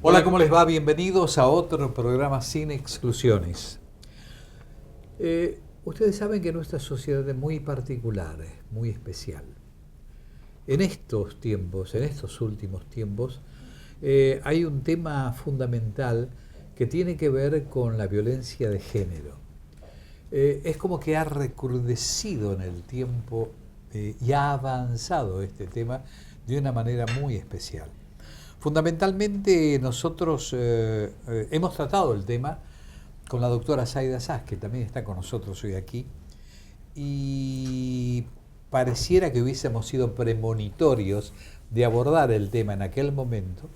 Hola, ¿cómo les va? Bienvenidos a otro programa Sin Exclusiones. Ustedes saben que nuestra sociedad es muy particular, es muy especial. En estos tiempos, en estos últimos tiempos, hay un tema fundamental que tiene que ver con la violencia de género. Es como que ha recrudecido en el tiempo y ha avanzado este tema de una manera muy especial. Fundamentalmente nosotros hemos tratado el tema con la doctora Zaida Saz, que también está con nosotros hoy aquí, y pareciera que hubiésemos sido premonitorios de abordar el tema en aquel momento,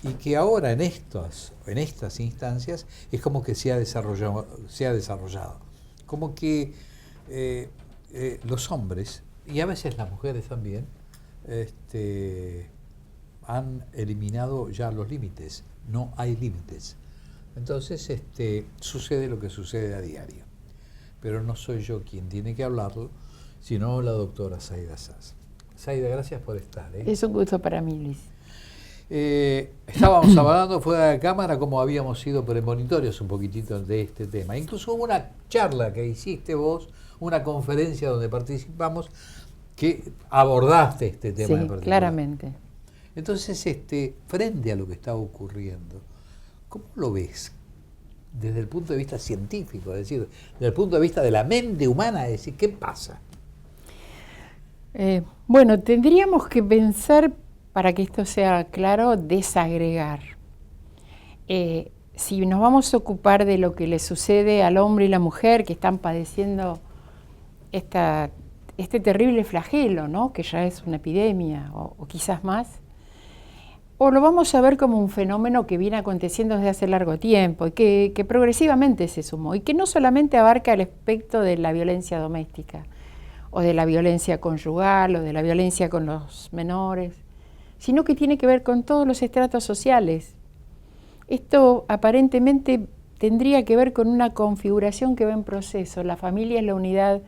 y que ahora en estas instancias es como que se ha desarrollado. Como que los hombres, y a veces las mujeres también, han eliminado ya los límites, no hay límites. Entonces sucede lo que sucede a diario. Pero no soy yo quien tiene que hablarlo, sino la doctora Zaida Saz. Zaida, gracias por estar. Es un gusto para mí, Luis. Estábamos hablando fuera de cámara como habíamos sido premonitorios un poquitito de este tema. Incluso hubo una charla que hiciste vos, una conferencia donde participamos, que abordaste este tema en particular. Claramente. Entonces, frente a lo que está ocurriendo, ¿cómo lo ves? Desde el punto de vista científico, es decir, desde el punto de vista de la mente humana, es decir, ¿qué pasa? Bueno, tendríamos que pensar, para que esto sea claro, desagregar. Si nos vamos a ocupar de lo que le sucede al hombre y la mujer que están padeciendo este terrible flagelo, ¿no? Que ya es una epidemia o quizás más, o lo vamos a ver como un fenómeno que viene aconteciendo desde hace largo tiempo y que progresivamente se sumó y que no solamente abarca el aspecto de la violencia doméstica o de la violencia conyugal o de la violencia con los menores, sino que tiene que ver con todos los estratos sociales. Esto aparentemente tendría que ver con una configuración que va en proceso. La familia es la unidad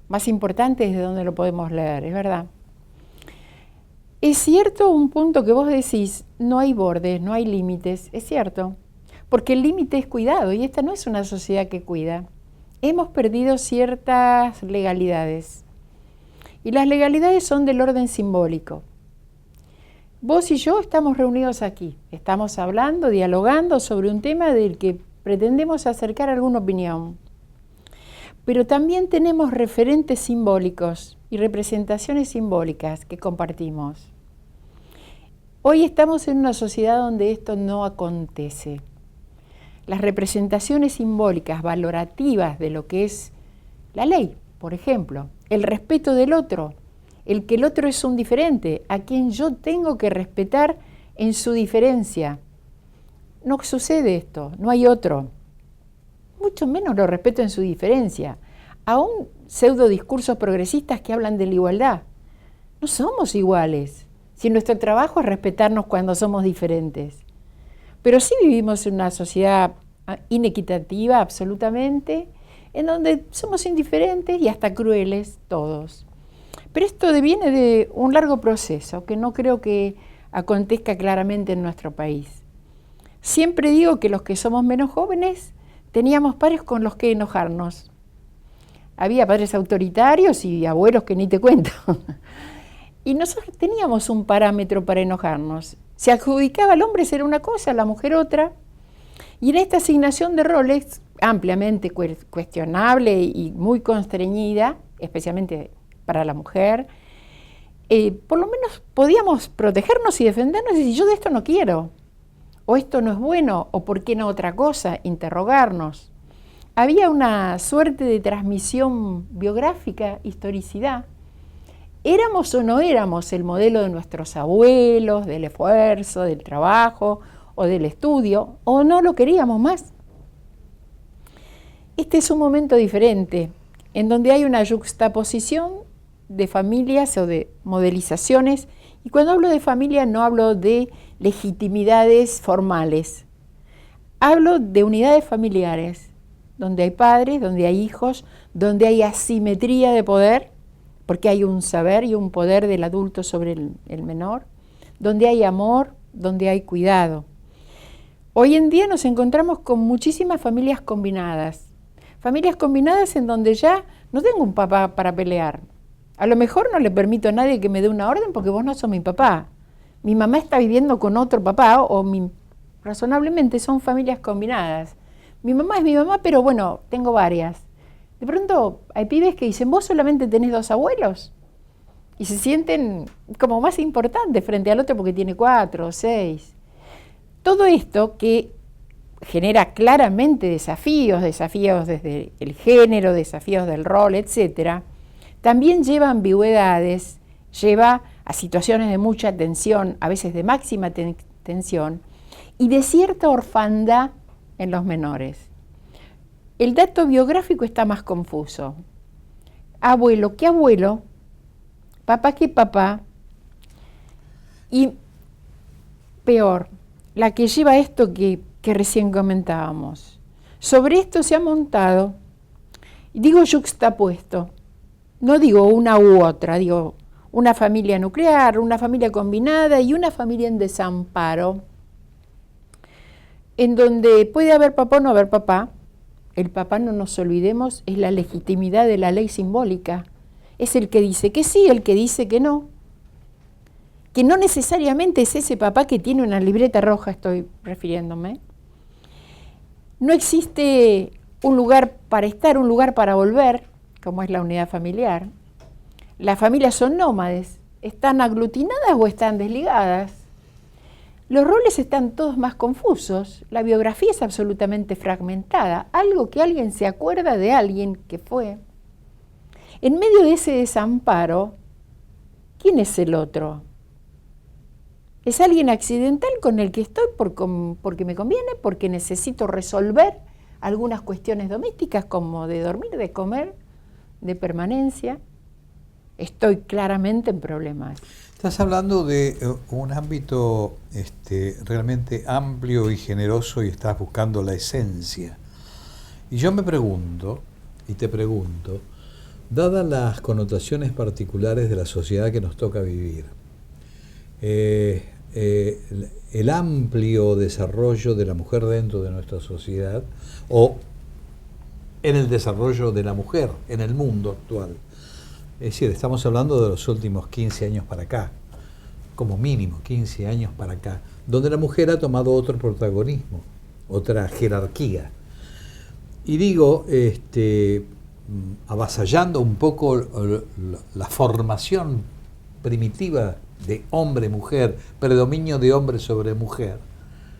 más importante desde donde lo podemos leer, es verdad. Es cierto un punto que vos decís, no hay bordes, no hay límites, es cierto, porque el límite es cuidado y esta no es una sociedad que cuida. Hemos perdido ciertas legalidades y las legalidades son del orden simbólico. Vos y yo estamos reunidos aquí, estamos hablando, dialogando sobre un tema del que pretendemos acercar alguna opinión, pero también tenemos referentes simbólicos y representaciones simbólicas que compartimos. Hoy estamos en una sociedad donde esto no acontece. Las representaciones simbólicas, valorativas de lo que es la ley, por ejemplo, el respeto del otro, el que el otro es un diferente, a quien yo tengo que respetar en su diferencia. No sucede esto, no hay otro. Mucho menos lo respeto en su diferencia. Aún pseudo discursos progresistas que hablan de la igualdad. No somos iguales. Si nuestro trabajo es respetarnos cuando somos diferentes. Pero sí vivimos en una sociedad inequitativa absolutamente, en donde somos indiferentes y hasta crueles todos. Pero esto deviene de un largo proceso que no creo que acontezca claramente en nuestro país. Siempre digo que los que somos menos jóvenes teníamos padres con los que enojarnos. Había padres autoritarios y abuelos que ni te cuento. Y nosotros teníamos un parámetro para enojarnos. Se adjudicaba al hombre ser una cosa, a la mujer otra. Y en esta asignación de roles, ampliamente cuestionable y muy constreñida, especialmente para la mujer, por lo menos podíamos protegernos y defendernos y decir, yo de esto no quiero, o esto no es bueno, o por qué no otra cosa, interrogarnos. Había una suerte de transmisión biográfica, historicidad. ¿Éramos o no éramos el modelo de nuestros abuelos, del esfuerzo, del trabajo o del estudio, o no lo queríamos más? Este es un momento diferente, en donde hay una yuxtaposición de familias o de modelizaciones, y cuando hablo de familia no hablo de legitimidades formales, hablo de unidades familiares, donde hay padres, donde hay hijos, donde hay asimetría de poder, porque hay un saber y un poder del adulto sobre el menor, donde hay amor, donde hay cuidado. Hoy en día nos encontramos con muchísimas familias combinadas en donde ya no tengo un papá para pelear. A lo mejor no le permito a nadie que me dé una orden porque vos no sos mi papá. Mi mamá está viviendo con otro papá razonablemente son familias combinadas. Mi mamá es mi mamá, pero bueno, tengo varias. De pronto hay pibes que dicen, ¿vos solamente tenés 2 abuelos? Y se sienten como más importantes frente al otro porque tiene 4 o 6. Todo esto que genera claramente desafíos desde el género, desafíos del rol, etcétera, también lleva ambigüedades, lleva a situaciones de mucha tensión, a veces de máxima tensión, y de cierta orfandad en los menores. El dato biográfico está más confuso. Abuelo, ¿qué abuelo? Papá, ¿qué papá? Y peor, la que lleva esto que recién comentábamos. Sobre esto se ha montado, digo yuxtapuesto, no digo una u otra, digo una familia nuclear, una familia combinada y una familia en desamparo, en donde puede haber papá o no haber papá. El papá, no nos olvidemos, es la legitimidad de la ley simbólica. Es el que dice que sí, el que dice que no necesariamente es ese papá que tiene una libreta roja, estoy refiriéndome. No existe un lugar para estar, un lugar para volver, como es la unidad familiar. Las familias son nómades, están aglutinadas o están desligadas. Los roles están todos más confusos, la biografía es absolutamente fragmentada, algo que alguien se acuerda de alguien que fue. En medio de ese desamparo, ¿quién es el otro? ¿Es alguien accidental con el que estoy porque me conviene, porque necesito resolver algunas cuestiones domésticas como de dormir, de comer, de permanencia? Estoy claramente en problemas. Estás hablando de un ámbito realmente amplio y generoso y estás buscando la esencia. Y yo me pregunto, y te pregunto, dadas las connotaciones particulares de la sociedad que nos toca vivir, el amplio desarrollo de la mujer dentro de nuestra sociedad o en el desarrollo de la mujer en el mundo actual. Es decir, estamos hablando de los últimos 15 años para acá, como mínimo 15 años para acá, donde la mujer ha tomado otro protagonismo, otra jerarquía. Y digo, avasallando un poco la formación primitiva de hombre-mujer, predominio de hombre sobre mujer.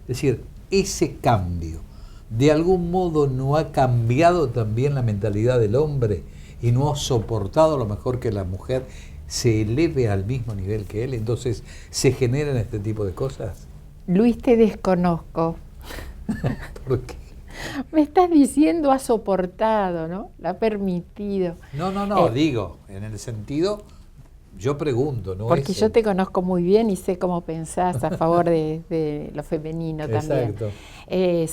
Es decir, ese cambio, de algún modo no ha cambiado también la mentalidad del hombre y no ha soportado a lo mejor que la mujer se eleve al mismo nivel que él, entonces se generan este tipo de cosas. Luis, te desconozco. ¿Por qué? Me estás diciendo ha soportado, ¿no? La ha permitido. No, digo, en el sentido, yo pregunto, ¿no? Porque yo te conozco muy bien y sé cómo pensás a favor de lo femenino también. Exacto.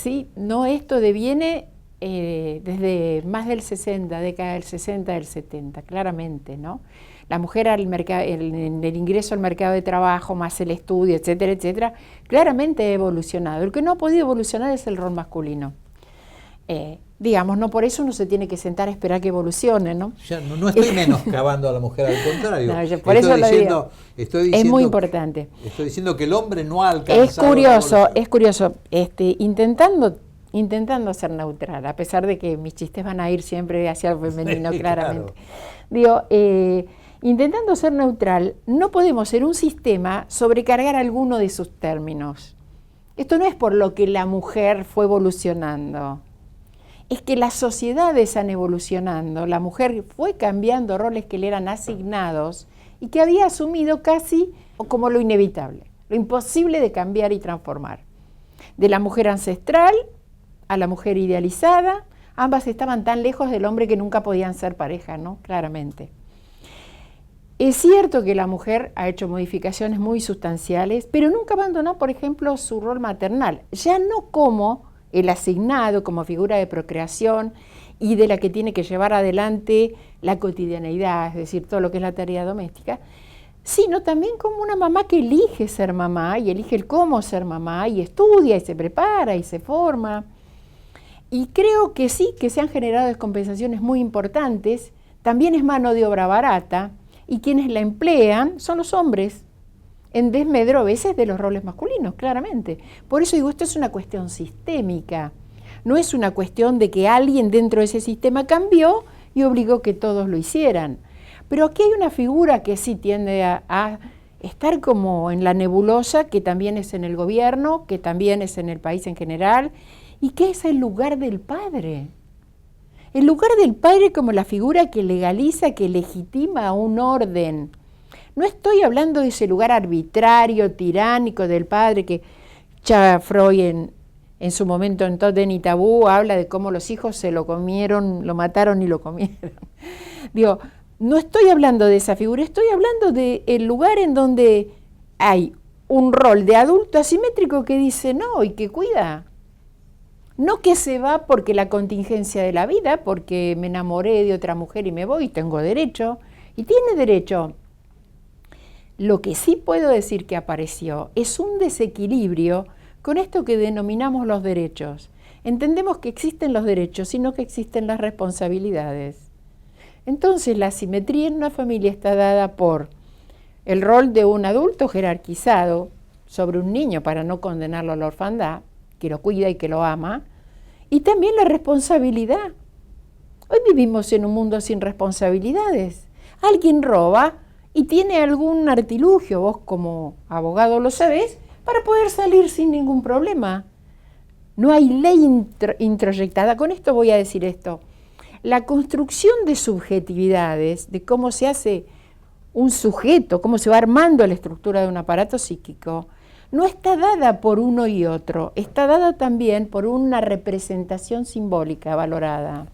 Sí, no, esto deviene desde más del 60, década del 60, del 70, claramente, ¿no? La mujer en el ingreso al mercado de trabajo, más el estudio, etcétera, etcétera, claramente ha evolucionado. El que no ha podido evolucionar es el rol masculino. Digamos, no por eso uno se tiene que sentar a esperar que evolucione, ¿no? Ya, no estoy menoscabando a la mujer, al contrario. No, por eso lo digo. Estoy diciendo, es muy importante. Estoy diciendo que el hombre no ha alcanzado. Es curioso, intentando ser neutral, a pesar de que mis chistes van a ir siempre hacia el femenino, sí, claramente. Claro. Digo, intentando ser neutral, no podemos en un sistema sobrecargar alguno de sus términos. Esto no es por lo que la mujer fue evolucionando, es que las sociedades han evolucionando, la mujer fue cambiando roles que le eran asignados y que había asumido casi como lo inevitable, lo imposible de cambiar y transformar. De la mujer ancestral a la mujer idealizada, ambas estaban tan lejos del hombre que nunca podían ser pareja, ¿no? Claramente. Es cierto que la mujer ha hecho modificaciones muy sustanciales, pero nunca abandonó, por ejemplo, su rol maternal, ya no como el asignado, como figura de procreación y de la que tiene que llevar adelante la cotidianeidad, es decir, todo lo que es la tarea doméstica, sino también como una mamá que elige ser mamá y elige el cómo ser mamá y estudia y se prepara y se forma. Y creo que sí, que se han generado descompensaciones muy importantes, también es mano de obra barata y quienes la emplean son los hombres, en desmedro a veces de los roles masculinos, claramente. Por eso digo, esto es una cuestión sistémica, no es una cuestión de que alguien dentro de ese sistema cambió y obligó que todos lo hicieran. Pero aquí hay una figura que sí tiende a estar como en la nebulosa, que también es en el gobierno, que también es en el país en general, y que es el lugar del padre. El lugar del padre como la figura que legaliza, que legitima un orden. No estoy hablando de ese lugar arbitrario, tiránico del padre que ya Freud en su momento en Totem y Tabú habla de cómo los hijos se lo comieron, lo mataron y lo comieron. Digo, no estoy hablando de esa figura, estoy hablando del lugar en donde hay un rol de adulto asimétrico que dice no y que cuida. No que se va porque la contingencia de la vida, porque me enamoré de otra mujer y me voy, tengo derecho, y tiene derecho. Lo que sí puedo decir que apareció es un desequilibrio con esto que denominamos los derechos. Entendemos que existen los derechos, sino que existen las responsabilidades. Entonces la asimetría en una familia está dada por el rol de un adulto jerarquizado sobre un niño para no condenarlo a la orfandad, que lo cuida y que lo ama, y también la responsabilidad. Hoy vivimos en un mundo sin responsabilidades. Alguien roba y tiene algún artilugio, vos como abogado lo sabés, para poder salir sin ningún problema. No hay ley introyectada. Con esto voy a decir esto. La construcción de subjetividades, de cómo se hace un sujeto, cómo se va armando la estructura de un aparato psíquico, no está dada por uno y otro, está dada también por una representación simbólica valorada.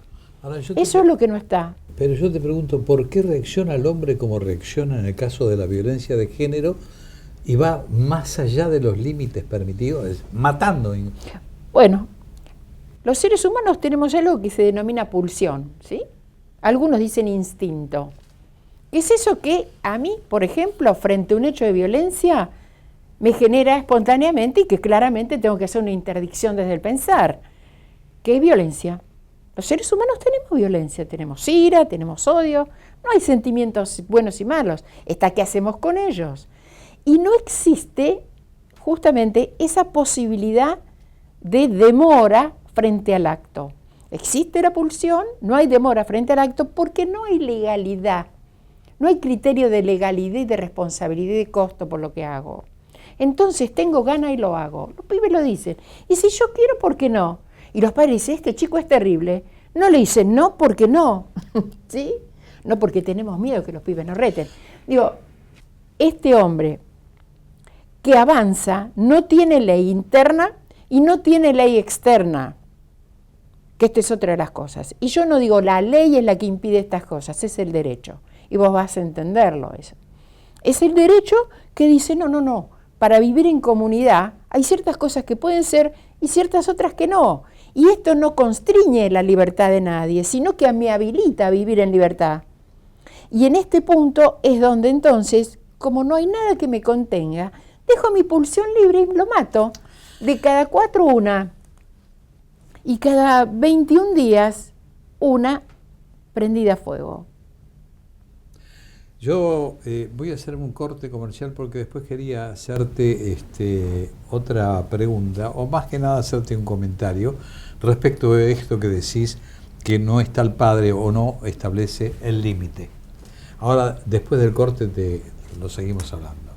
Ahora, eso es lo que no está. Pero yo te pregunto, ¿por qué reacciona el hombre como reacciona en el caso de la violencia de género y va más allá de los límites permitidos, matando? Bueno, los seres humanos tenemos algo que se denomina pulsión, ¿sí? Algunos dicen instinto. Es eso que a mí, por ejemplo, frente a un hecho de violencia, me genera espontáneamente y que claramente tengo que hacer una interdicción desde el pensar. ¿Qué es violencia? Los seres humanos tenemos violencia, tenemos ira, tenemos odio, no hay sentimientos buenos y malos, está qué hacemos con ellos. Y no existe justamente esa posibilidad de demora frente al acto. Existe la pulsión, no hay demora frente al acto porque no hay legalidad, no hay criterio de legalidad y de responsabilidad y de costo por lo que hago. Entonces tengo ganas y lo hago. Los pibes lo dicen. Y si yo quiero, ¿por qué no? Y los padres dicen, este chico es terrible. No le dicen no porque no. ¿Sí? No porque tenemos miedo que los pibes nos reten. Digo, este hombre que avanza no tiene ley interna y no tiene ley externa. Que esta es otra de las cosas. Y yo no digo la ley es la que impide estas cosas, es el derecho. Y vos vas a entenderlo eso. Es el derecho que dice no. Para vivir en comunidad hay ciertas cosas que pueden ser y ciertas otras que no. Y esto no constriñe la libertad de nadie, sino que me habilita a vivir en libertad. Y en este punto es donde entonces, como no hay nada que me contenga, dejo mi pulsión libre y lo mato. De cada 4 una. Y cada 21 días una prendida a fuego. Yo voy a hacer un corte comercial porque después quería hacerte otra pregunta, o más que nada hacerte un comentario respecto de esto que decís, que no está el padre o no establece el límite. Ahora, después del corte lo seguimos hablando.